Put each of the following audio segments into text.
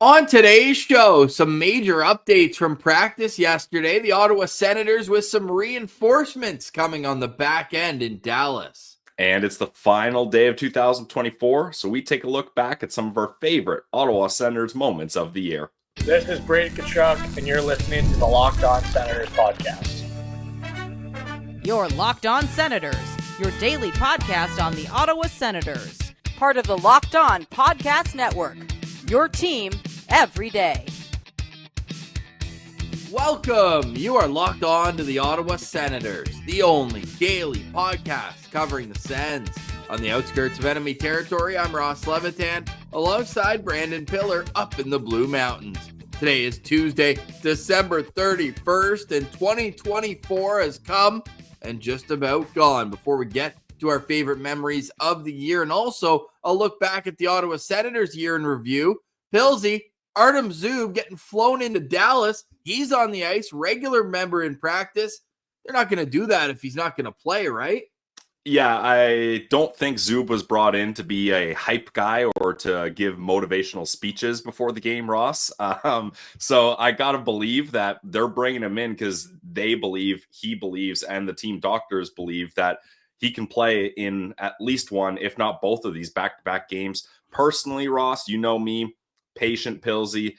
On today's show, some major updates from practice yesterday. The Ottawa Senators with some reinforcements coming on the back end in Dallas. And it's the final day of 2024, so we take a look back at some of our favorite Ottawa Senators moments of the year. This is Ridly Greig, and you're listening to the Locked On Senators podcast. You're Locked On Senators, your daily podcast on the Ottawa Senators. Part of the Locked On Podcast Network, your team every day. Welcome. You are locked on to the Ottawa Senators, the only daily podcast covering the Sens. On the outskirts of enemy territory, I'm Ross Levitan, alongside Brandon Piller up in the Blue Mountains. Today is Tuesday, December 31st, and 2024 has come and just about gone. Before we get to our favorite memories of the year, and also a look back at the Ottawa Senators year in review, Pilsy, Artem Zub getting flown into Dallas. He's on the ice, regular member in practice. They're not going to do that if he's not going to play, right? Yeah, I don't think Zub was brought in to be a hype guy or to give motivational speeches before the game, Ross. So I got to believe that they're bringing him in because they believe, he believes, and the team doctors believe that he can play in at least one, if not both of these back-to-back games. Personally, Ross, you know me, patient Pilsy.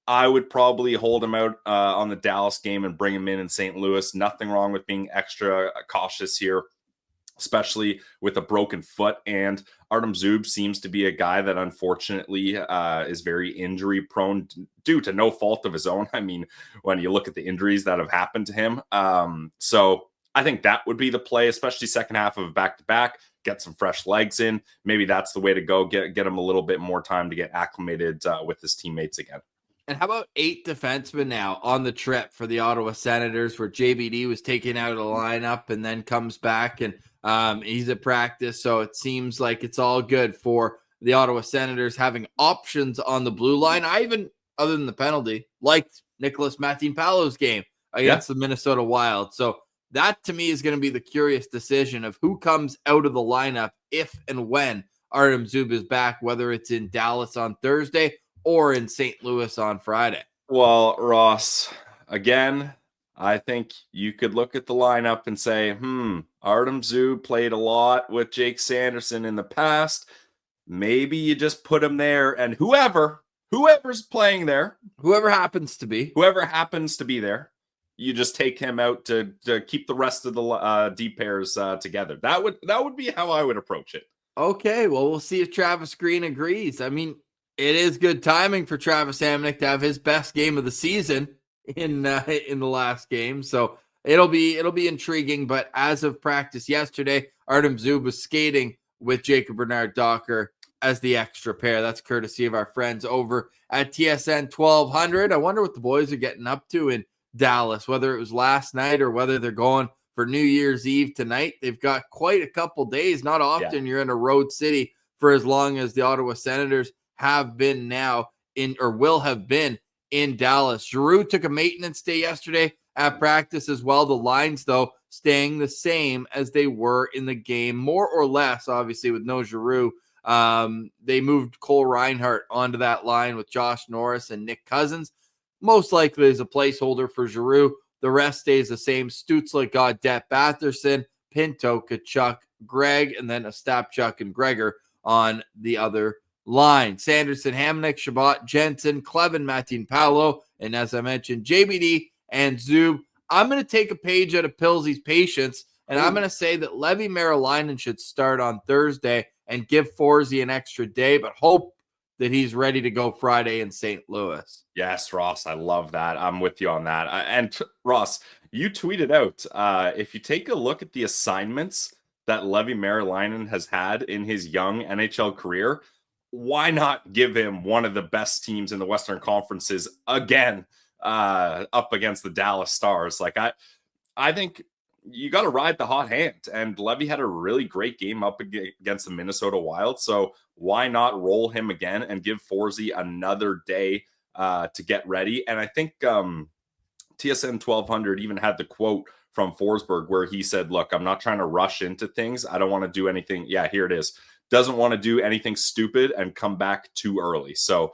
I would probably hold him out on the Dallas game and bring him in St. Louis. Nothing wrong with being extra cautious here, especially with a broken foot. And Artem Zub seems to be a guy that unfortunately is very injury prone due to no fault of his own. I mean, when you look at the injuries that have happened to him. So I think that would be the play, especially second half of a back-to-back. Get some fresh legs in. Maybe that's the way to go. Get him a little bit more time to get acclimated with his teammates again. And how about 8 defensemen now on the trip for the Ottawa Senators, where JBD was taken out of the lineup and then comes back, and he's at practice. So it seems like it's all good for the Ottawa Senators having options on the blue line. I even, other than the penalty, liked Nicholas Matinpalo's game against the Minnesota Wild. So that, to me, is going to be the curious decision of who comes out of the lineup if and when Artem Zub is back, whether it's in Dallas on Thursday or in St. Louis on Friday. Well, Ross, again, I think you could look at the lineup and say, Artem Zub played a lot with Jake Sanderson in the past. Maybe you just put him there, and whoever's playing there, whoever happens to be there, you just take him out to keep the rest of the D pairs together. That would be how I would approach it. Okay, well, we'll see if Travis Green agrees. I mean, it is good timing for Travis Hamonic to have his best game of the season in the last game, so it'll be intriguing. But as of practice yesterday, Artem Zub was skating with Jacob Bernard-Docker as the extra pair. That's courtesy of our friends over at TSN 1200. I wonder what the boys are getting up to in Dallas, whether it was last night or whether they're going for New Year's Eve tonight. They've got quite a couple days. Not often you're in a road city for as long as the Ottawa Senators have been now in, or will have been in Dallas. Giroux took a maintenance day yesterday at practice as well. The lines, though, staying the same as they were in the game, more or less, obviously, with no Giroux. They moved Cole Reinhardt onto that line with Josh Norris and Nick Cousins. Most likely as a placeholder for Giroux. The rest stays the same. Stützle, Gaudette, Batherson, Pinto, Tkachuk, Greig, and then Ostapchuk and Gregor on the other line. Sanderson, Hamonic, Shabbat, Jensen, Clevin, Matinpalo, and as I mentioned, JBD and Zub. I'm going to take a page out of Pilsy's patience, and I'm going to say that Levi Merilainen should start on Thursday and give Forsberg an extra day, but hope that he's ready to go Friday in St. Louis. Yes, Ross, I love that. I'm with you on that. And Ross, you tweeted out, if you take a look at the assignments that Levi Merilainen has had in his young NHL career, why not give him one of the best teams in the Western Conferences again, up against the Dallas Stars? Like, I think you got to ride the hot hand, and Levy had a really great game up against the Minnesota Wild. So why not roll him again and give Forsberg another day to get ready? And I think TSN 1200 even had the quote from Forsberg where he said, look, I'm not trying to rush into things. I don't want to do anything. Yeah, here it is. Doesn't want to do anything stupid and come back too early. So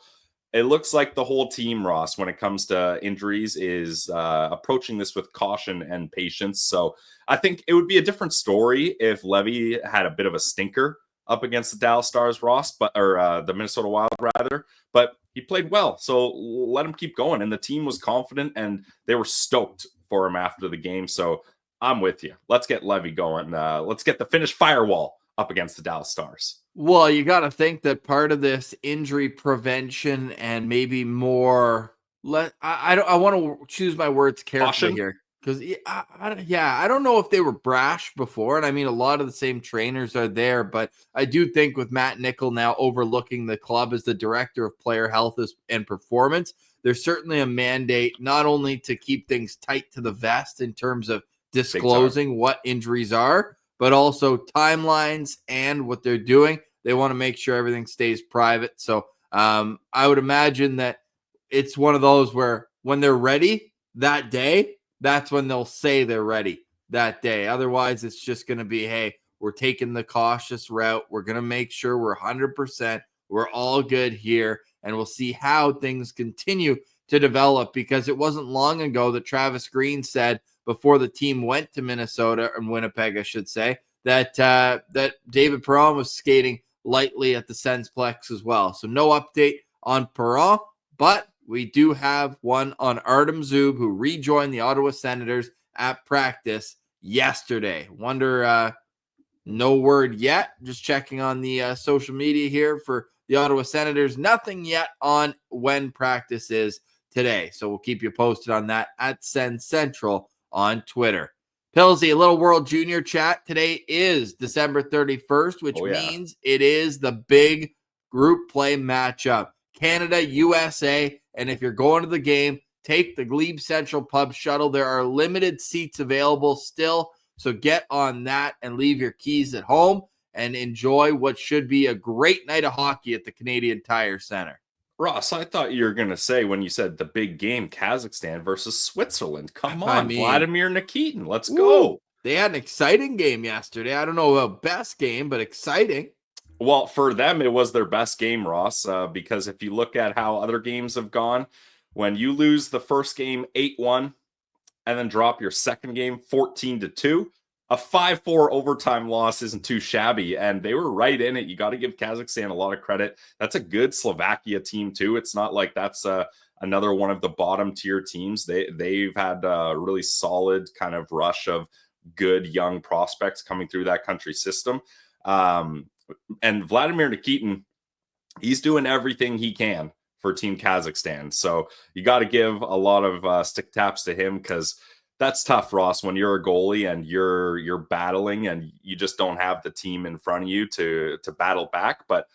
It looks like the whole team, Ross, when it comes to injuries, is approaching this with caution and patience. So I think it would be a different story if Levy had a bit of a stinker up against the Dallas Stars, Ross, or the Minnesota Wild, rather. But he played well, so let him keep going. And the team was confident, and they were stoked for him after the game. So I'm with you. Let's get Levy going. Let's get the Finnish firewall up against the Dallas Stars. Well, you got to think that part of this injury prevention and maybe more. I want to choose my words carefully here because I don't know if they were brash before, and I mean a lot of the same trainers are there, but I do think with Matt Nickel now overlooking the club as the director of player health and performance, there's certainly a mandate not only to keep things tight to the vest in terms of disclosing what injuries are, but also timelines and what they're doing. They want to make sure everything stays private. So I would imagine that it's one of those where when they're ready that day, that's when they'll say they're ready that day. Otherwise, it's just going to be, hey, we're taking the cautious route. We're going to make sure we're 100%. We're all good here. And we'll see how things continue to develop, because it wasn't long ago that Travis Green said before the team went to Minnesota, and Winnipeg, I should say, that David Perron was skating lightly at the Sensplex as well. So no update on Perron, but we do have one on Artem Zub, who rejoined the Ottawa Senators at practice yesterday. Wonder, no word yet. Just checking on the social media here for the Ottawa Senators. Nothing yet on when practice is today. So we'll keep you posted on that at Sens Central on Twitter. Pillsy, a little World Junior chat. Today is December 31st, which means it is the big group play matchup. Canada, USA, and if you're going to the game, take the GLEBE Central Pub shuttle. There are limited seats available still, so get on that and leave your keys at home and enjoy what should be a great night of hockey at the Canadian Tire Center. Ross, I thought you were going to say, when you said the big game, Kazakhstan versus Switzerland. Come on, Vladimir Nikitin. Let's go. They had an exciting game yesterday. I don't know about best game, but exciting. Well, for them, it was their best game, Ross, because if you look at how other games have gone, when you lose the first game 8-1 and then drop your second game 14-2, a 5-4 overtime loss isn't too shabby, and they were right in it. You got to give Kazakhstan a lot of credit. That's a good Slovakia team, too. It's not like that's another one of the bottom-tier teams. They've had a really solid kind of rush of good young prospects coming through that country system. And Vladimir Nikitin, he's doing everything he can for Team Kazakhstan. So you got to give a lot of stick taps to him, because that's tough, Ross, when you're a goalie and you're battling and you just don't have the team in front of you to battle back. But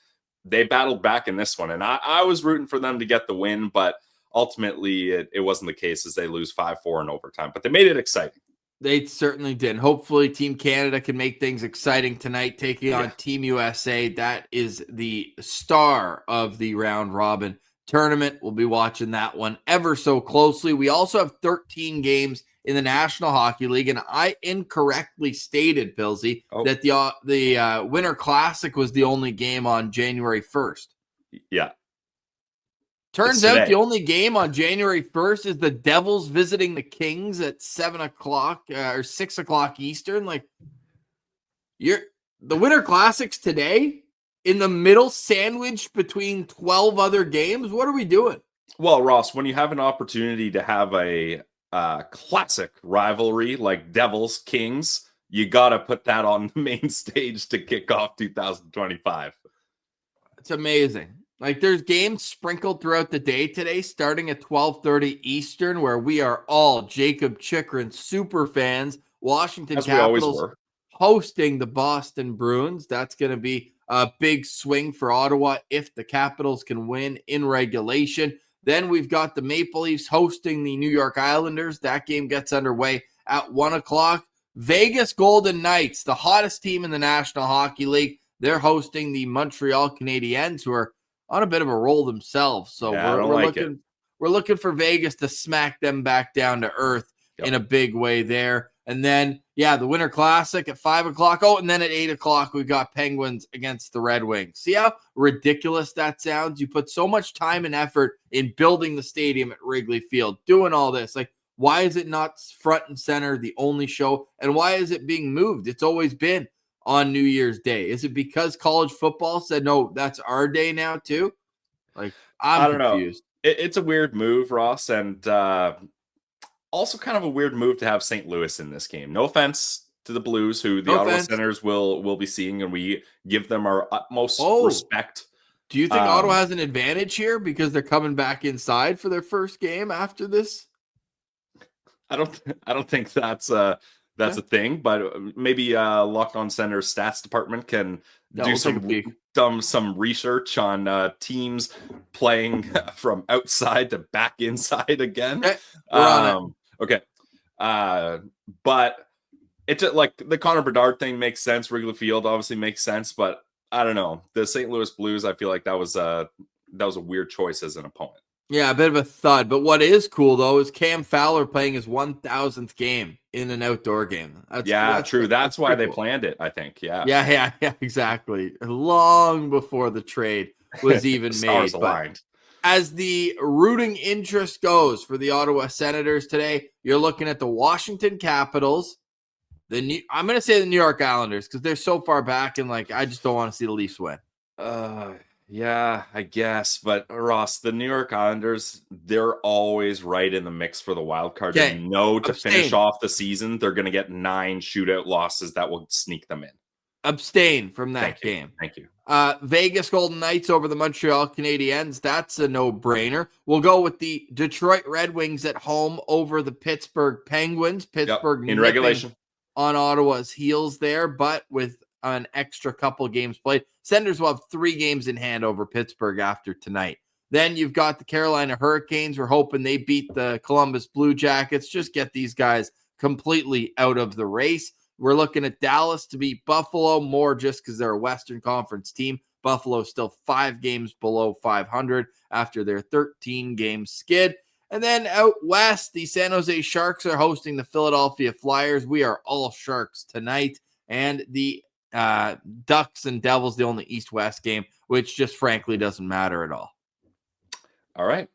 they battled back in this one, and I was rooting for them to get the win, but ultimately it wasn't the case, as they lose 5-4 in overtime. But they made it exciting. They certainly did. Hopefully Team Canada can make things exciting tonight, taking on Team USA. That is the star of the round robin tournament. We'll be watching that one ever so closely. We also have 13 games in the National Hockey League, and I incorrectly stated, Pilsy, that the Winter Classic was the only game on January 1st. Yeah. Turns out the only game on January 1st is the Devils visiting the Kings at 7 o'clock or 6 o'clock Eastern. Like, the Winter Classic's today in the middle, sandwiched between 12 other games. What are we doing? Well, Ross, when you have an opportunity to have a classic rivalry like Devils Kings, you got to put that on the main stage to kick off 2025. It's amazing. Like, there's games sprinkled throughout the day today, starting at 12:30 Eastern, where we are all Jacob Chikrin super fans. Washington Capitals hosting the Boston Bruins. That's going to be a big swing for Ottawa if the Capitals can win in regulation. Then we've got the Maple Leafs hosting the New York Islanders. That game gets underway at 1 o'clock. Vegas Golden Knights, the hottest team in the National Hockey League. They're hosting the Montreal Canadiens, who are on a bit of a roll themselves. So we're looking for Vegas to smack them back down to earth in a big way there. And then, the Winter Classic at 5 o'clock. Oh, and then at 8 o'clock, we've got Penguins against the Red Wings. See how ridiculous that sounds? You put so much time and effort in building the stadium at Wrigley Field, doing all this. Like, why is it not front and center, the only show? And why is it being moved? It's always been on New Year's Day. Is it because college football said, no, that's our day now too? Like, I don't confused. Know. It's a weird move, Ross, and also kind of a weird move to have St. Louis in this game. No offense to the Blues, who the Ottawa Senators will be seeing, and we give them our utmost respect. Do you think Ottawa has an advantage here because they're coming back inside for their first game after this? I don't think that's a thing, but maybe Locked On Senators stats department can do some research on teams playing from outside to back inside again. Okay. But it's like the Connor Bedard thing makes sense. Wrigley Field obviously makes sense, but I don't know. The St. Louis Blues, I feel like that was a weird choice as an opponent. Yeah, a bit of a thud. But what is cool, though, is Cam Fowler playing his 1,000th game in an outdoor game. That's true. That's why they planned it, I think. Yeah, exactly. Long before the trade was even made. But as the rooting interest goes for the Ottawa Senators today, you're looking at the Washington Capitals. I'm going to say the New York Islanders because they're so far back and I just don't want to see the Leafs win. Yeah, I guess. But Ross, the New York Islanders, they're always right in the mix for the wild card. Okay. To finish off the season, they're going to get 9 shootout losses that will sneak them in. Abstain from that game. Thank you. Vegas Golden Knights over the Montreal Canadiens. That's a no-brainer. We'll go with the Detroit Red Wings at home over the Pittsburgh Penguins. Pittsburgh in regulation on Ottawa's heels there, but with an extra couple games played. Senators will have 3 games in hand over Pittsburgh after tonight. Then you've got the Carolina Hurricanes. We're hoping they beat the Columbus Blue Jackets. Just get these guys completely out of the race. We're looking at Dallas to beat Buffalo more just because they're a Western Conference team. Buffalo's still 5 games below 500 after their 13-game skid. And then out west, the San Jose Sharks are hosting the Philadelphia Flyers. We are all Sharks tonight. And the Ducks and Devils, the only East-West game, which just frankly doesn't matter at all. All right.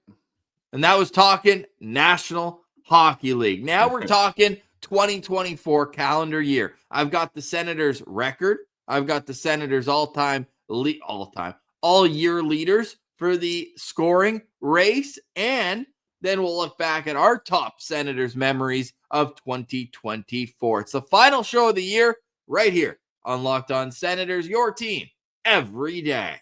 And that was talking National Hockey League. Now we're talking 2024 calendar year. I've got the Senators record. I've got the Senators all-year leaders for the scoring race. And then we'll look back at our top Senators memories of 2024. It's the final show of the year right here on Locked On Senators, your team every day.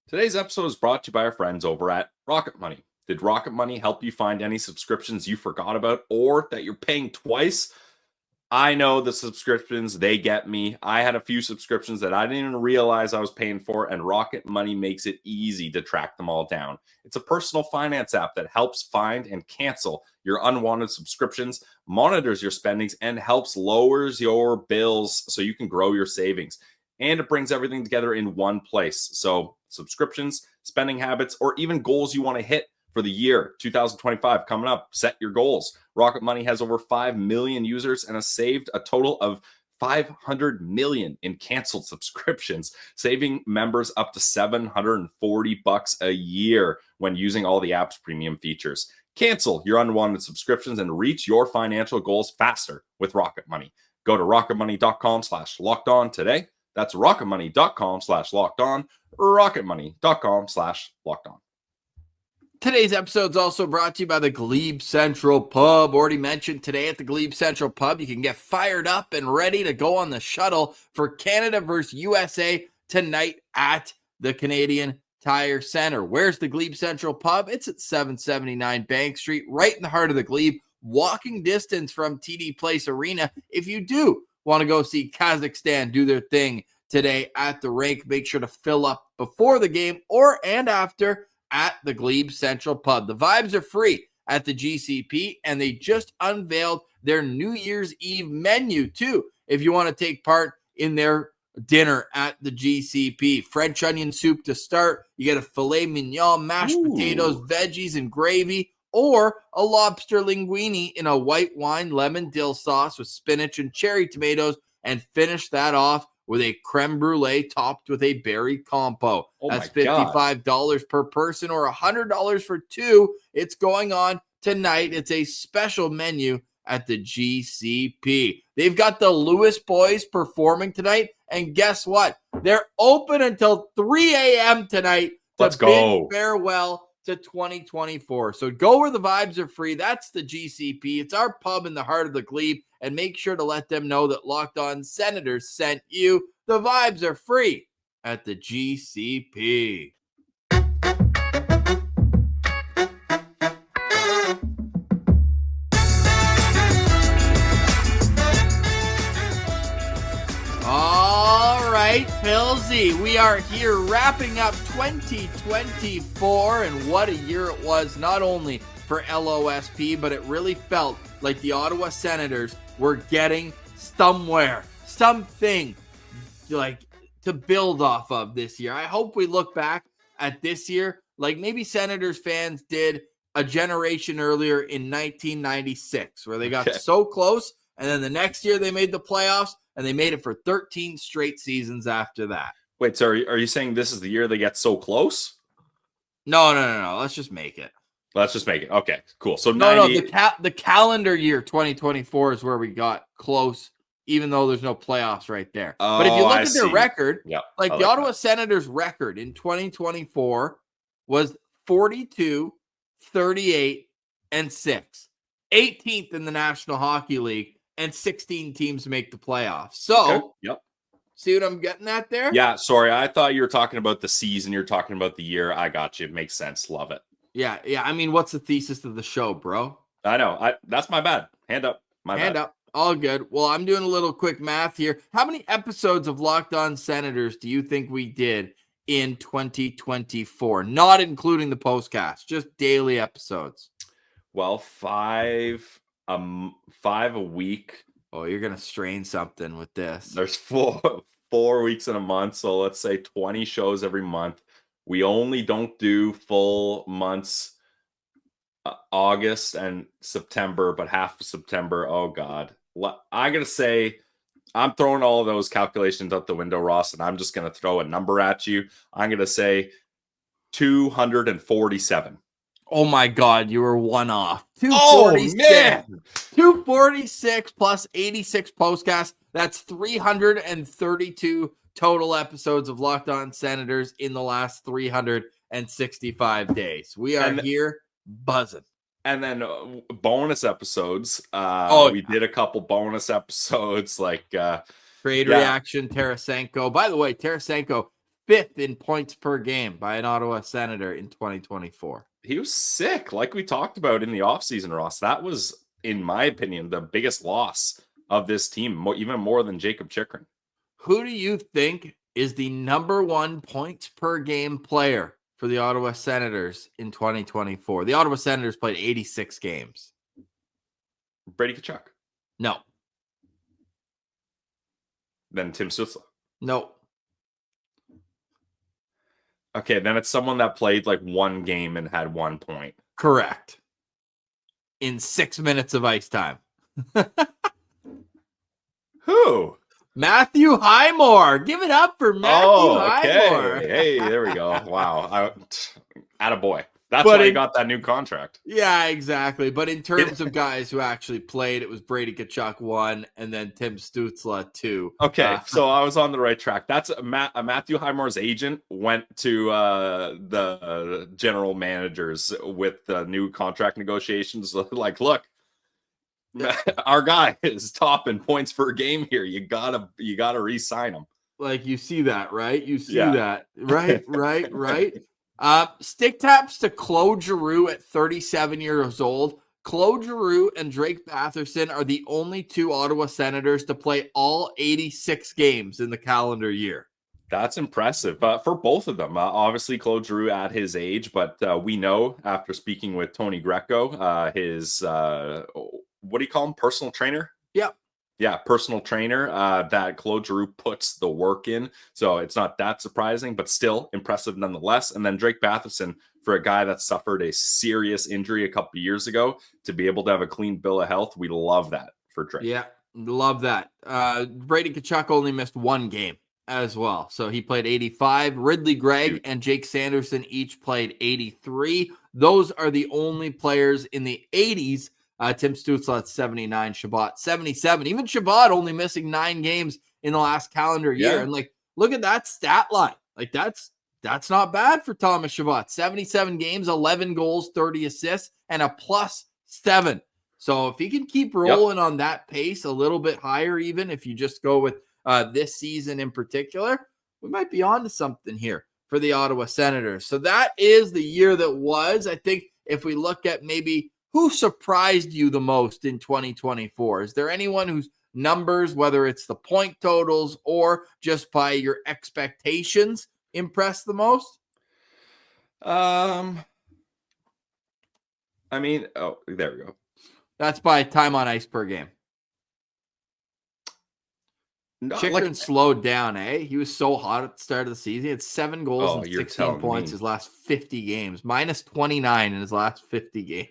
Today's episode is brought to you by our friends over at Rocket Money. Did Rocket Money help you find any subscriptions you forgot about or that you're paying twice? I know the subscriptions, they get me. I had a few subscriptions that I didn't even realize I was paying for, and Rocket Money makes it easy to track them all down. It's a personal finance app that helps find and cancel your unwanted subscriptions, monitors your spendings, and helps lowers your bills so you can grow your savings. And it brings everything together in one place. So subscriptions, spending habits, or even goals you want to hit for the year 2025 coming up. Set your goals. Rocket Money has over 5 million users and has saved a total of $500 million in canceled subscriptions, saving members up to $740 a year when using all the app's premium features. Cancel your unwanted subscriptions and reach your financial goals faster with Rocket Money. Go to rocketmoney.com/lockedon today. That's rocketmoney.com/lockedon, rocketmoney.com/lockedon. Today's episode is also brought to you by the GLEBE Central Pub. Already mentioned today at the GLEBE Central Pub, you can get fired up and ready to go on the shuttle for Canada versus USA tonight at the Canadian Tire Center. Where's the GLEBE Central Pub? It's at 779 Bank Street, right in the heart of the Glebe, walking distance from TD Place Arena. If you do want to go see Kazakhstan do their thing today at the rink, make sure to fill up before the game and after at the GLEBE Central Pub. The vibes are free at the GCP, and they just unveiled their New Year's Eve menu, too, if you want to take part in their dinner at the GCP. French onion soup to start. You get a filet mignon, mashed potatoes, veggies, and gravy, or a lobster linguine in a white wine lemon dill sauce with spinach and cherry tomatoes, and finish that off with a creme brulee topped with a berry compo. Oh That's my God. $55 per person or $100 for two. It's going on tonight. It's a special menu at the GCP. They've got the Lewis boys performing tonight, and guess what? They're open until 3 a.m. tonight to Let's go. bid farewell to 2024. So go where the vibes are free. That's the GCP. It's our pub in the heart of the glebe, and make sure to let them know that Locked On Senators sent you. The vibes are free at the GCP. All right, Pilsy, we are here wrapping up 2024, and what a year it was, not only for LOSP, but it really felt like the Ottawa Senators were getting somewhere, something like to build off of this year. I hope we look back at this year like maybe Senators fans did a generation earlier in 1996, where they got so close, and then the next year they made the playoffs, and they made it for 13 straight seasons after that. Wait, so are you saying this is the year they get so close? No. Let's just make it. Let's just make it. Okay, cool. So the calendar year 2024 is where we got close, even though there's no playoffs right there. But if you look at their record, the Ottawa Senators record in 2024 was 42, 38, and 6. 18th in the National Hockey League, and 16 teams make the playoffs. So, see what I'm getting at there? Yeah, sorry. I thought you were talking about the season. You're talking about the year. I got you. It makes sense. Love it. Yeah. I mean, what's the thesis of the show, bro? I know. That's my bad. Hand up. Hand up. All good. Well, I'm doing a little quick math here. How many episodes of Locked On Senators do you think we did in 2024? Not including the postcast, just daily episodes. Well, 5 a week. Oh, you're gonna strain something with this. There's 4 weeks in a month, so let's say 20 shows every month. We only don't do full months, August and September, but half of September. Oh God, I'm gonna say I'm throwing all of those calculations out the window, Ross, and I'm just gonna throw a number at you. I'm gonna say 247. Oh my God, you were one off. 246. Oh, man. 246 plus 86 postcasts. That's 332 total episodes of Locked On Senators in the last 365 days. We are here buzzing. And then bonus episodes. We did a couple bonus episodes like Trade Reaction, Tarasenko. By the way, Tarasenko 5th in points per game by an Ottawa Senator in 2024. He was sick, like we talked about in the offseason, Ross. That was, in my opinion, the biggest loss of this team, even more than Jacob Chychrun. Who do you think is the number 1 points per game player for the Ottawa Senators in 2024? The Ottawa Senators played 86 games. Brady Tkachuk. No. Then Tim Stützle. No. Okay, then it's someone that played like one game and had 1 point. Correct. In 6 minutes of ice time. Who? Matthew Highmore. Give it up for Matthew Highmore. Hey, there we go. Wow. Attaboy. That's why he got that new contract. Yeah, exactly. But in terms of guys who actually played, it was Brady Tkachuk 1 and then Tim Stützle 2. Okay, so I was on the right track. That's Matthew Highmore's agent went to the general managers with the new contract negotiations. Like, look, our guy is top in points per game here. You gotta re-sign him. Like, you see that, right? You see that, right? Stick taps to Claude Giroux at 37 years old. Claude Giroux and Drake Batherson are the only 2 Ottawa Senators to play all 86 games in the calendar year. That's impressive for both of them. Obviously, Claude Giroux at his age, but we know after speaking with Tony Greco, his what do you call him? Personal trainer? Yep. Yeah, personal trainer that Claude Giroux puts the work in. So it's not that surprising, but still impressive nonetheless. And then Drake Batherson, for a guy that suffered a serious injury a couple of years ago, to be able to have a clean bill of health, we love that for Drake. Yeah, love that. Brady Tkachuk only missed one game as well. So he played 85. Ridly Greig and Jake Sanderson each played 83. Those are the only players in the 80s. Tim Stützle at 79, Shabbat 77. Even Shabbat only missing 9 games in the last calendar year. Yeah. And like, look at that stat line. Like that's not bad for Thomas Shabbat. 77 games, 11 goals, 30 assists, and a +7. So if he can keep rolling on that pace a little bit higher, even if you just go with this season in particular, we might be on to something here for the Ottawa Senators. So that is the year that was. I think if we look at maybe who surprised you the most in 2024, is there anyone whose numbers, whether it's the point totals or just by your expectations, impressed the most? I mean, oh, there we go. That's by time on ice per game. No, Chychrun slowed down, eh? He was so hot at the start of the season. He had 7 goals and 16 points his last 50 games. -29 in his last 50 games.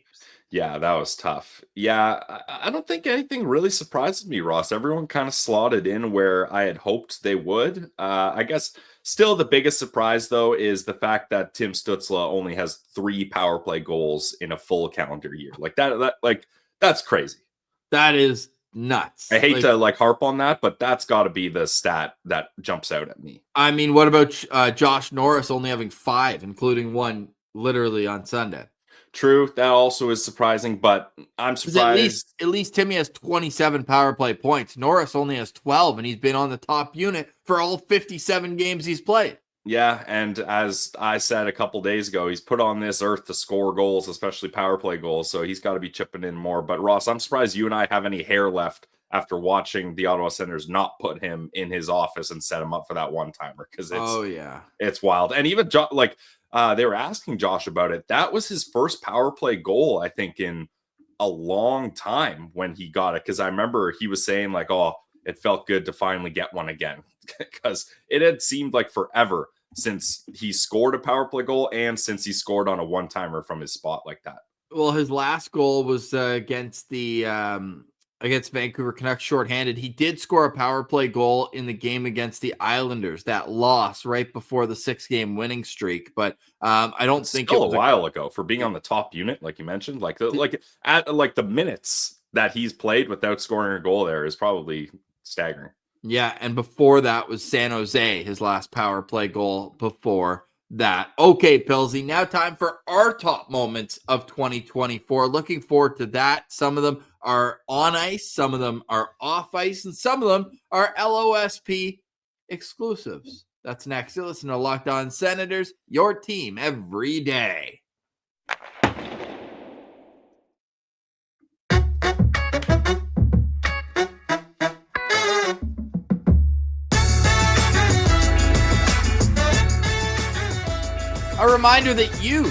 Yeah, that was tough. Yeah, I don't think anything really surprises me, Ross. Everyone kind of slotted in where I had hoped they would. I guess still the biggest surprise, though, is the fact that Tim Stützle only has 3 power play goals in a full calendar year. Like that's crazy. That is nuts. I hate to harp on that, but that's got to be the stat that jumps out at me. I mean, what about Josh Norris only having 5, including 1 literally on Sunday? True, that also is surprising, but I'm surprised. At least Timmy has 27 power play points. Norris only has 12, and he's been on the top unit for all 57 games he's played. Yeah, and as I said a couple days ago, he's put on this earth to score goals, especially power play goals, so he's got to be chipping in more. But Ross, I'm surprised you and I have any hair left after watching the Ottawa Senators not put him in his office and set him up for that one-timer, because it's wild. And even they were asking Josh about it. That was his first power play goal, I think, in a long time when he got it, because I remember he was saying it felt good to finally get one again, because it had seemed like forever since he scored a power play goal and since he scored on a one-timer from his spot like that. Well, his last goal was against Vancouver Canucks shorthanded. He did score a power play goal in the game against the Islanders, that loss right before the 6-game winning streak. But I don't think it was a while ago for being on the top unit, like you mentioned, at the minutes that he's played without scoring a goal there is probably staggering. Yeah, and before that was San Jose, his last power play goal before that. Okay, Pilsy, now time for our top moments of 2024. Looking forward to that. Some of them are on ice, some of them are off ice, and some of them are LOSP exclusives. That's next. You listen to Locked On Senators, your team every day. A reminder that you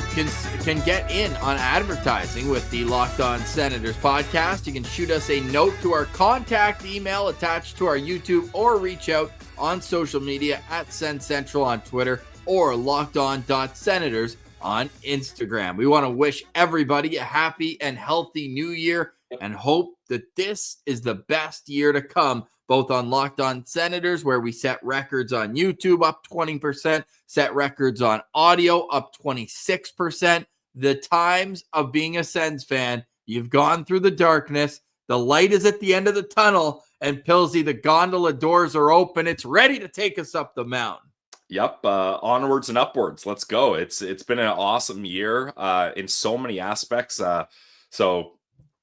can get in on advertising with the Locked On Senators podcast. You can shoot us a note to our contact email attached to our YouTube, or reach out on social media at Sens Central on Twitter or lockedon.senators on Instagram. We want to wish everybody a happy and healthy new year and hope that this is the best year to come, both on Locked On Senators, where we set records on YouTube up 20%, set records on audio up 26%. The times of being a Sens fan, you've gone through the darkness. The light is at the end of the tunnel, and Pilsy, the gondola doors are open. It's ready to take us up the mountain. Yep, onwards and upwards. Let's go. It's been an awesome year in so many aspects. So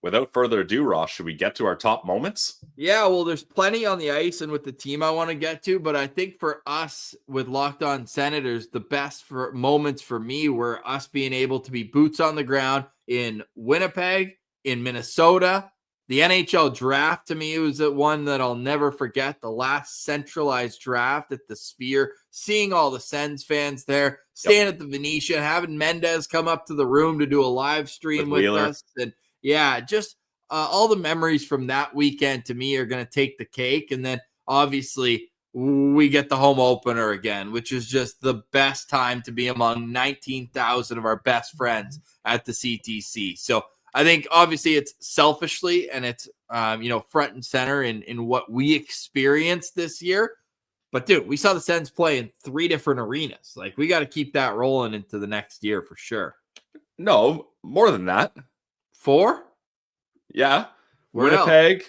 without further ado, Ross, should we get to our top moments? Yeah, well, there's plenty on the ice and with the team I want to get to, but I think for us with Locked On Senators, the best moments for me were us being able to be boots on the ground in Winnipeg, in Minnesota. The NHL draft, to me, was the one that I'll never forget. The last centralized draft at the Sphere, seeing all the Sens fans there, staying at the Venetian, having Mendez come up to the room to do a live stream with us. And yeah, just all the memories from that weekend to me are going to take the cake. And then obviously we get the home opener again, which is just the best time to be among 19,000 of our best friends at the CTC. So I think obviously it's selfishly and it's, front and center in what we experienced this year. But dude, we saw the Sens play in 3 different arenas. Like, we got to keep that rolling into the next year for sure. No, more than that. 4? Yeah. Where Winnipeg,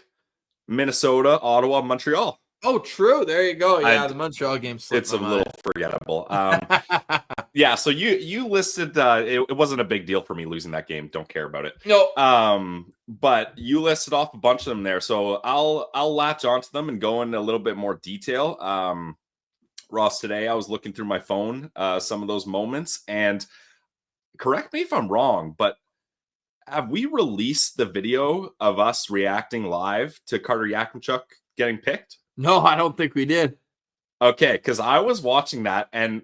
Minnesota, Ottawa, Montreal. Oh, true. There you go. Yeah, I- the Montreal game. It's a little forgettable. Yeah, so you listed it wasn't a big deal for me losing that game. Don't care about it. No. But you listed off a bunch of them there, so I'll latch onto them and go into a little bit more detail. Ross, today I was looking through my phone, some of those moments, and correct me if I'm wrong, but have we released the video of us reacting live to Carter Yakemchuk getting picked? No, I don't think we did. Okay, because I was watching that, and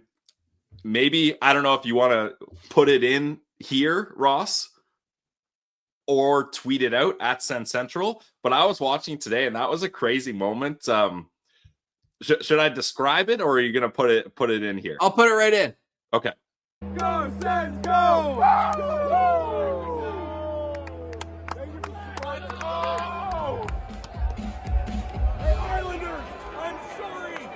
maybe, I don't know if you want to put it in here, Ross, or tweet it out at Sens Central, but I was watching today, and that was a crazy moment. Should I describe it, or are you going to put it in here? I'll put it right in. Okay. Go, Sens, go! Hey, Islanders, I'm sorry.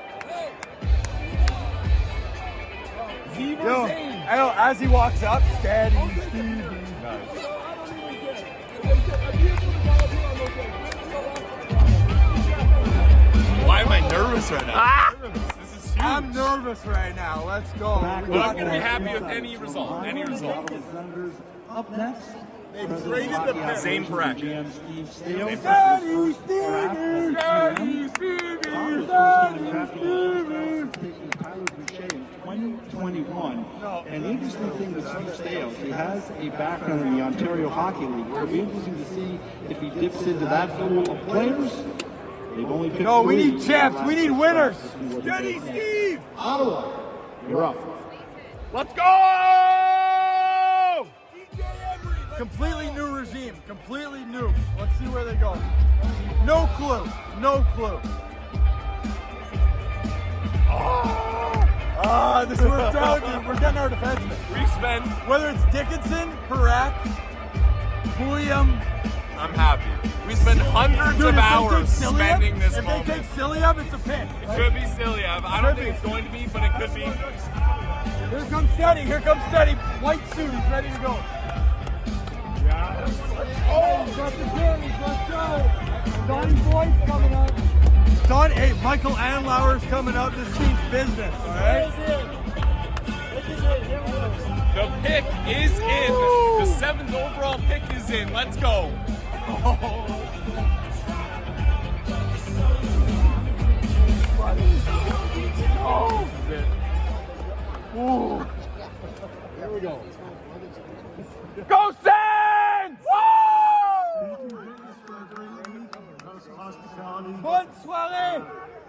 Yo, as he walks up, steady, Stevie. Why am I nervous right now? This is huge. I'm nervous right now. Let's go. But I'm going to be happy with any result. Any result. Up next, They've traded the pick. Same correct. Steady, Stevie! Steady, Stevie! taking Tyler Boucher in 2021. An interesting thing with Steve Stales, he has a background in the Ontario Hockey League. It'll be interesting to see if he dips into that pool of players. They've only picked No, we 3 need champs. We need winners. Steady, Steve! Ottawa, you're up. Let's go! Completely new regime. Completely new. Let's see where they go. No clue. No clue. This worked out, dude. We're getting our defensemen. We spend. Whether it's Dickinson, Parak, William. I'm happy. We spend hundreds of hours spending this If moment. they take Silyev, it's a pick. It could be Silyev. I don't think it's going to be, but it could be. Here comes Steady. Here comes Steady. White suit. He's ready to go. Oh, he's got the Jerry's. Let's go. Donnie Boyd's coming up. Hey, Michael Anlauer's coming up. This means business, all right? The pick is in. The 7th overall pick is in. Let's go. Here we go. Go Sens! Bonne soirée!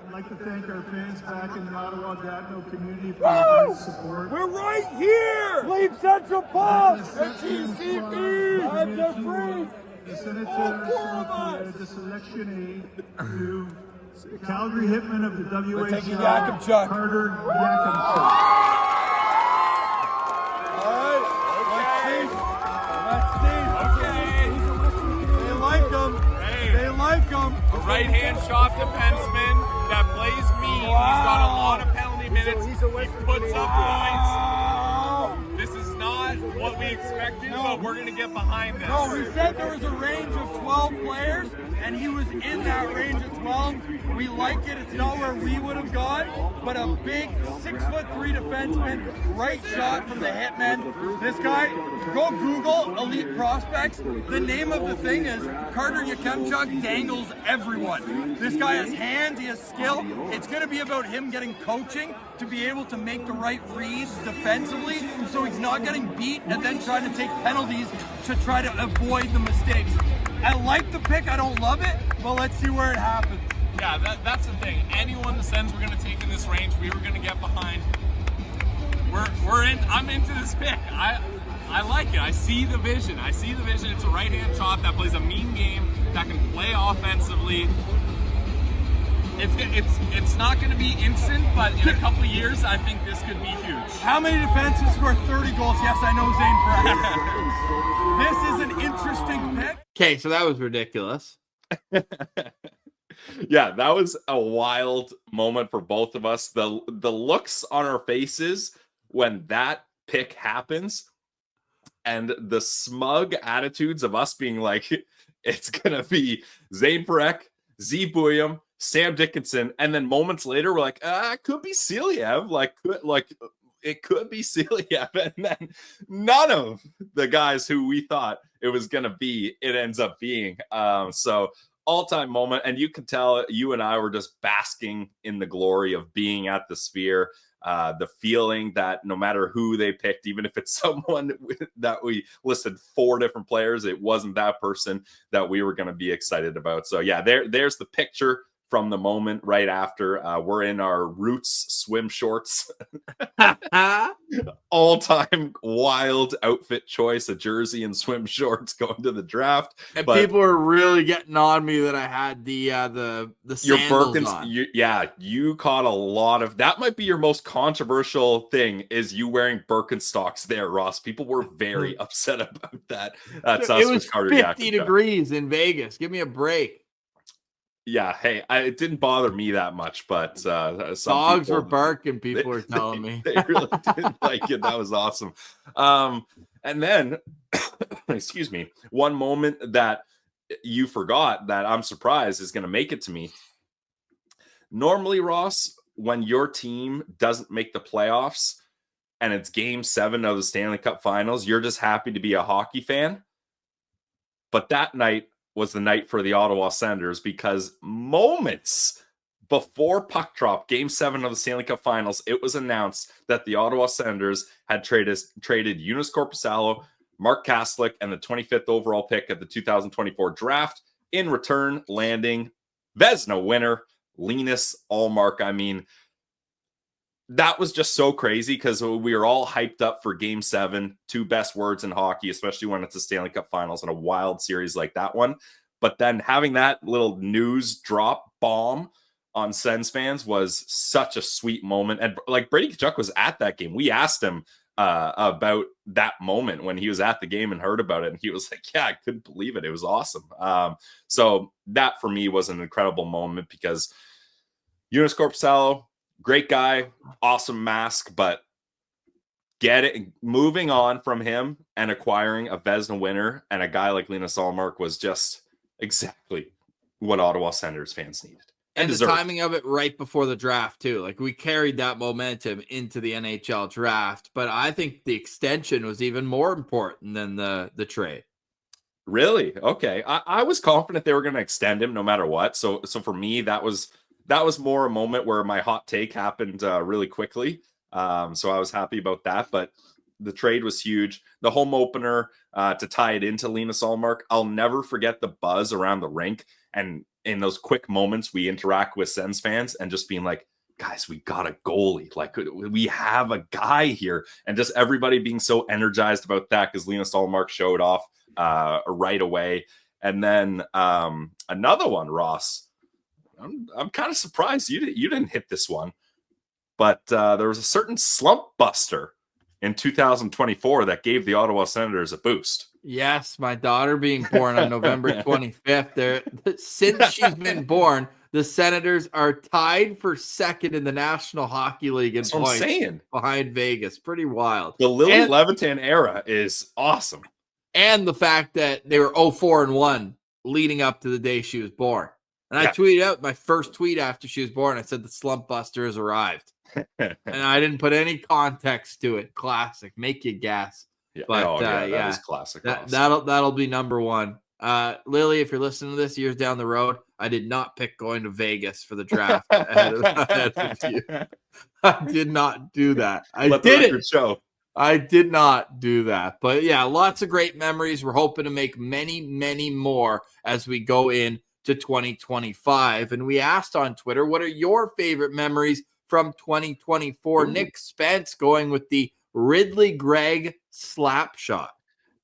I'd like to thank our fans back in the Ottawa Gatineau community for their support. We're right here! GLEBE Central Pub! GCP! Vibes are free! The Senators All 4 of selected us! the selection A to the Calgary Hitman of the We're taking WHL, Yakemchuk. Carter Yakemchuk. Alright, let's see. They like him. Hey. They like him. A right-hand shot defenseman that plays mean. He's got a lot of penalty minutes. He puts up points. This is not what we expected, but we're going to get behind this. No, we said there was a range of 12 players, and he was in that range of 12. We like it. It's not where we would have gone, but a big 6'3" defenseman, right shot from the hitman. This guy, go Google elite prospects. The name of the thing is Carter Yakemchuk dangles everyone. This guy has hands, he has skill. It's going to be about him getting coaching to be able to make the right reads defensively, so he's not getting beat and then trying to take penalties to try to avoid the mistakes. I like the pick, I don't love it, but let's see where it happens. Yeah, that's the thing. Anyone the Sens were going to take in this range, we were going to get behind. We're I'm into this pick. I like it. I see the vision. It's a right-hand chop that plays a mean game, that can play offensively. It's not going to be instant, but in a couple of years, I think this could be huge. How many defensemen score 30 goals? Yes, I know Zane Breck. This is an interesting pick. Okay, so that was ridiculous. Yeah, that was a wild moment for both of us. The looks on our faces when that pick happens, and the smug attitudes of us being like, it's gonna be Zane Parekh, Z Buyam, Sam Dickinson, and then moments later we're like, it could be Celiev, it could be Celiev, and then none of the guys who we thought it was gonna be, it ends up being. So all-time moment, and you can tell you and I were just basking in the glory of being at the Sphere. The feeling that no matter who they picked, even if it's someone that we listed 4 different players, it wasn't that person that we were going to be excited about. So yeah, there's the picture from the moment right after. We're in our Roots swim shorts. All-time wild outfit choice, a jersey and swim shorts going to the draft. And people are really getting on me that I had the your sandals Birkins on. You caught a lot of that. Might be your most controversial thing, is you wearing Birkenstocks there, Ross. People were very upset about that. That's us. It was with Carter 50 Yakemchuk. degrees in Vegas. Give me a break. Yeah, hey, it didn't bother me that much, but some dogs people, were barking. People were telling me they really didn't like it. That was awesome. And then, excuse me, one moment that you forgot that I'm surprised is going to make it to me. Normally, Ross, when your team doesn't make the playoffs and it's Game 7 of the Stanley Cup Finals, you're just happy to be a hockey fan. But that night was the night for the Ottawa Senators, because moments before puck drop, Game 7 of the Stanley Cup Finals, it was announced that the Ottawa Senators had traded Joonas Korpisalo, Mark Kaslick, and the 25th overall pick of the 2024 draft. In return, landing Vezina winner Linus Ullmark. I mean, that was just so crazy because we were all hyped up for Game 7, 2 best words in hockey, especially when it's a Stanley Cup Finals and a wild series like that one. But then having that little news drop bomb on Sens fans was such a sweet moment. And like, Brady Tkachuk was at that game. We asked him about that moment when he was at the game and heard about it. And he was like, yeah, I couldn't believe it. It was awesome. So that for me was an incredible moment, because Joonas Korpisalo, great guy, awesome mask, but moving on from him and acquiring a Vezina winner and a guy like Linus Ullmark was just exactly what Ottawa Senators fans needed. And the timing of it right before the draft too. Like, we carried that momentum into the NHL draft, but I think the extension was even more important than the trade. Really? Okay. I was confident they were going to extend him no matter what. So for me, that was more a moment where my hot take happened really quickly. So I was happy about that, but the trade was huge. The home opener to tie it into Linus Ullmark, I'll never forget the buzz around the rink. And in those quick moments, we interact with Sens fans and just being like, guys, we got a goalie. Like, we have a guy here. And just everybody being so energized about that because Linus Ullmark showed off right away. And then another one, Ross, I'm kind of surprised you didn't hit this one, but there was a certain slump buster in 2024 that gave the Ottawa Senators a boost. Yes, my daughter being born on November 25th. Since she's been born, the Senators are tied for second in the National Hockey League in points behind Vegas. Pretty wild. The Lily Levitan era is awesome. And the fact that they were 0-4-1 leading up to the day she was born. And I tweeted out my first tweet after she was born. I said the slump buster has arrived. And I didn't put any context to it. Classic. Make you guess. Yeah. But that is classic. That'll be number one. Lily, if you're listening to this years down the road, I did not pick going to Vegas for the draft ahead of you. I did not do that. I did not do that. But yeah, lots of great memories. We're hoping to make many, many more as we go in to 2025. And we asked on Twitter, what are your favorite memories from 2024? Nick Spence going with the Ridly Greig slapshot.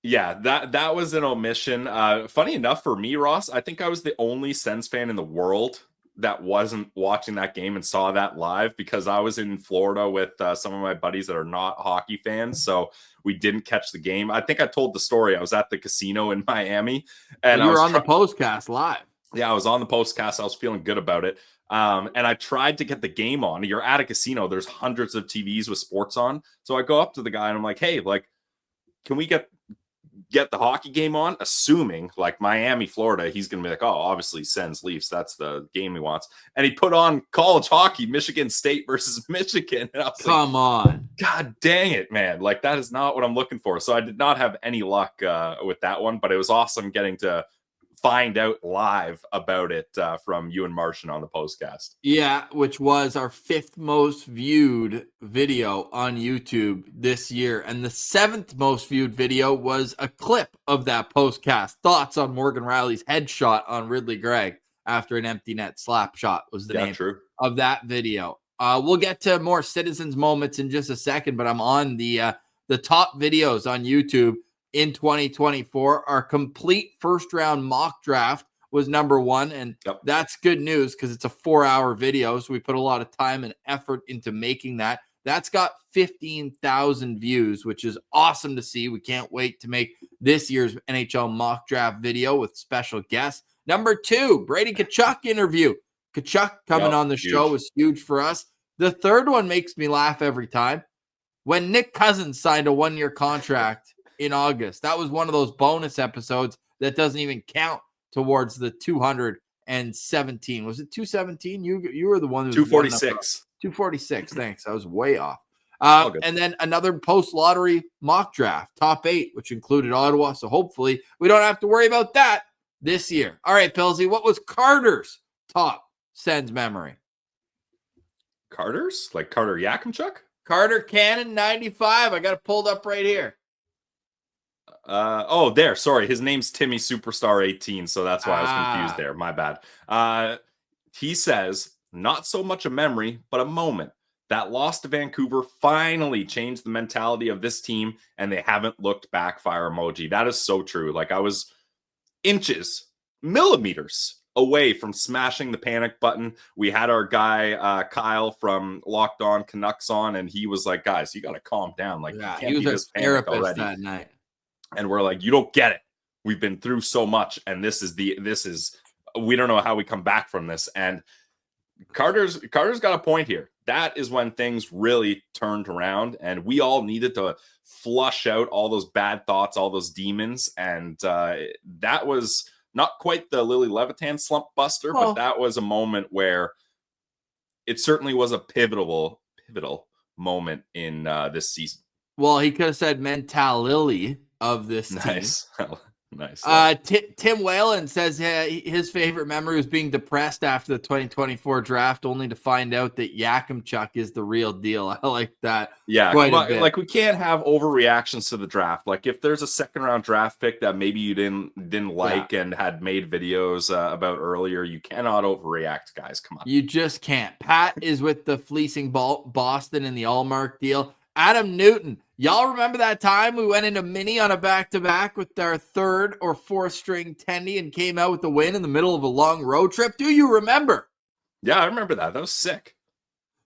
Yeah, that was an omission. Funny enough for me, Ross, I think I was the only Sens fan in the world that wasn't watching that game and saw that live, because I was in Florida with some of my buddies that are not hockey fans. So we didn't catch the game. I think I told the story. I was at the casino in Miami, and You were on the postcast live. Yeah, I was on the postcast. I was feeling good about it. And I tried to get the game on. You're at a casino. There's hundreds of TVs with sports on. So I go up to the guy and I'm like, hey, like, can we get the hockey game on? Assuming like Miami, Florida, he's going to be like, oh, obviously Sens Leafs. That's the game he wants. And he put on college hockey, Michigan State versus Michigan. And I was Come on. God dang it, man. Like, that is not what I'm looking for. So I did not have any luck with that one, but it was awesome getting to find out live about it from you and Martian on the postcast. Yeah, which was our 5th most viewed video on YouTube this year. And the 7th most viewed video was a clip of that postcast. Thoughts on Morgan Rielly's headshot on Ridly Greig after an empty net slap shot was the name of that video. We'll get to more Citizens moments in just a second, but I'm on the top videos on YouTube in 2024. Our complete first round mock draft was number 1. And that's good news because it's a 4-hour video. So we put a lot of time and effort into making that. That's got 15,000 views, which is awesome to see. We can't wait to make this year's NHL mock draft video with special guests. Number 2, Brady Tkachuk interview. Tkachuk coming on the show was huge for us. The third one makes me laugh every time. When Nick Cousins signed a 1-year contract in August. That was one of those bonus episodes that doesn't even count towards the 217. Was it 217? You were the one who 246. 246. Thanks. I was way off. And then another post-lottery mock draft, top 8, which included Ottawa. So hopefully we don't have to worry about that this year. All right, Pilsy, what was Carter's top Sens memory? Carter's? Like Carter Yakemchuk? Carter Cannon 95. I got it pulled up right here. There. Sorry. His name's Timmy Superstar 18. So that's why I was confused there. My bad. He says, not so much a memory, but a moment. That loss to Vancouver finally changed the mentality of this team, and they haven't looked back. Fire emoji. That is so true. Like, I was inches, millimeters away from smashing the panic button. We had our guy, Kyle from Locked On Canucks on, and he was like, guys, you got to calm down. Like, you can't he was be a this therapist already. that night. And we're like, you don't get it. We've been through so much, and we don't know how we come back from this. And Carter's got a point here. That is when things really turned around, and we all needed to flush out all those bad thoughts, all those demons. And that was not quite the Lily Levitan slump buster, but that was a moment where it certainly was a pivotal moment in this season. Well, he could have said mentality of this team. Nice. Tim Whalen says his favorite memory was being depressed after the 2024 draft, only to find out that Yakemchuk is the real deal. I like that. Yeah, like, we can't have overreactions to the draft. Like, if there's a second-round draft pick that maybe you didn't like and had made videos about earlier, you cannot overreact, guys. Come on, you just can't. Pat is with the fleecing Boston in the Ullmark deal. Adam Newton, y'all remember that time we went into mini on a back-to-back with our 3rd or 4th string Tendy and came out with the win in the middle of a long road trip? Do you remember? Yeah, I remember that. That was sick.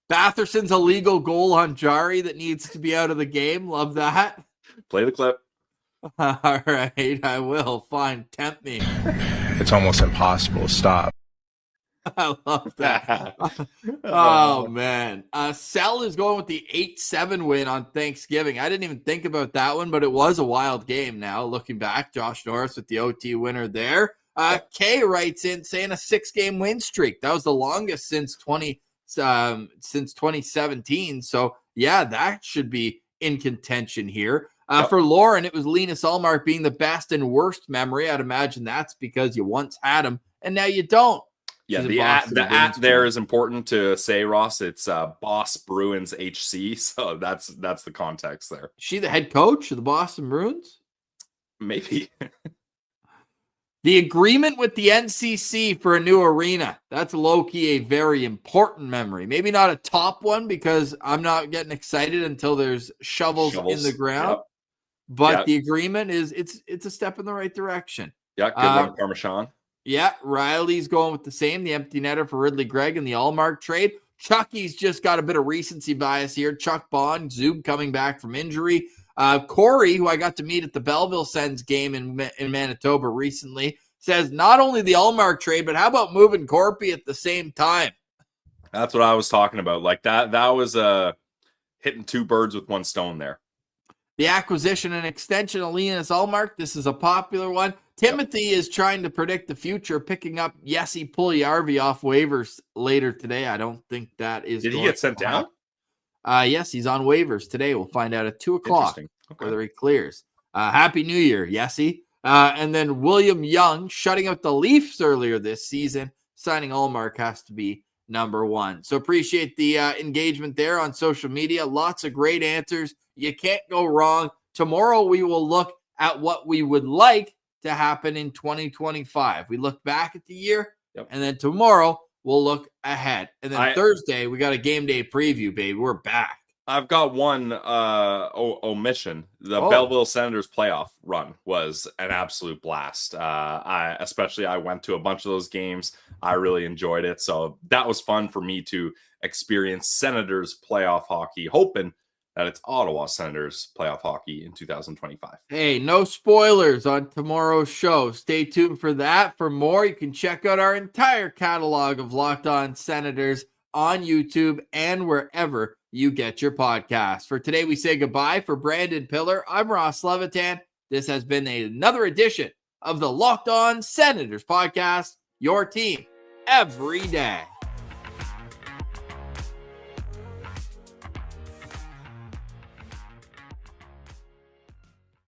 Batherson's illegal goal on Jari that needs to be out of the game. Love that. Play the clip. All right, I will. Fine, tempt me. It's almost impossible. Stop. I love that. Oh, man. Sel is going with the 8-7 win on Thanksgiving. I didn't even think about that one, but it was a wild game now. Looking back, Josh Norris with the OT winner there. Kay writes in saying a 6-game win streak. That was the longest since 2017. So, yeah, that should be in contention here. For Lauren, it was Linus Ullmark being the best and worst memory. I'd imagine that's because you once had him, and now you don't. Yeah, the at there is important to say, Ross. It's Boss Bruins HC, so that's the context there. Is she the head coach of the Boston Bruins? Maybe. The agreement with the NCC for a new arena. That's low-key a very important memory. Maybe not a top one because I'm not getting excited until there's shovels. In the ground. Yep. But the agreement is it's a step in the right direction. Yeah, good one, Parmesan. Yeah, Riley's going with the same. The empty netter for Ridly Greig and the Ullmark trade. Chucky's just got a bit of recency bias here. Chuck Bond, Zub coming back from injury. Corey, who I got to meet at the Belleville Sens game in Manitoba recently, says not only the Ullmark trade, but how about moving Corpy at the same time? That's what I was talking about. Like that was hitting two birds with one stone there. The acquisition and extension of Linus Ullmark. This is a popular one. Timothy is trying to predict the future, picking up Jesse Puljujarvi off waivers later today. I don't think that is. Did he get sent down? Yes, he's on waivers today. We'll find out at 2:00 whether he clears. Happy New Year, Jesse. And then William Young shutting out the Leafs earlier this season. Signing Ullmark has to be number one. So appreciate the engagement there on social media. Lots of great answers. You can't go wrong. Tomorrow we will look at what we would like to happen in 2025. We look back at the year, and then tomorrow we'll look ahead. And then Thursday, we got a game day preview, baby. We're back. I've got one omission. The Belleville Senators playoff run was an absolute blast. I went to a bunch of those games. I really enjoyed it. So that was fun for me to experience Senators playoff hockey, hoping that it's Ottawa Senators playoff hockey in 2025. Hey, no spoilers on tomorrow's show. Stay tuned for that. For more, you can check out our entire catalog of Locked On Senators on YouTube and wherever you get your podcasts. For today, we say goodbye. For Brandon Piller, I'm Ross Levitan. This has been another edition of the Locked On Senators podcast, your team every day.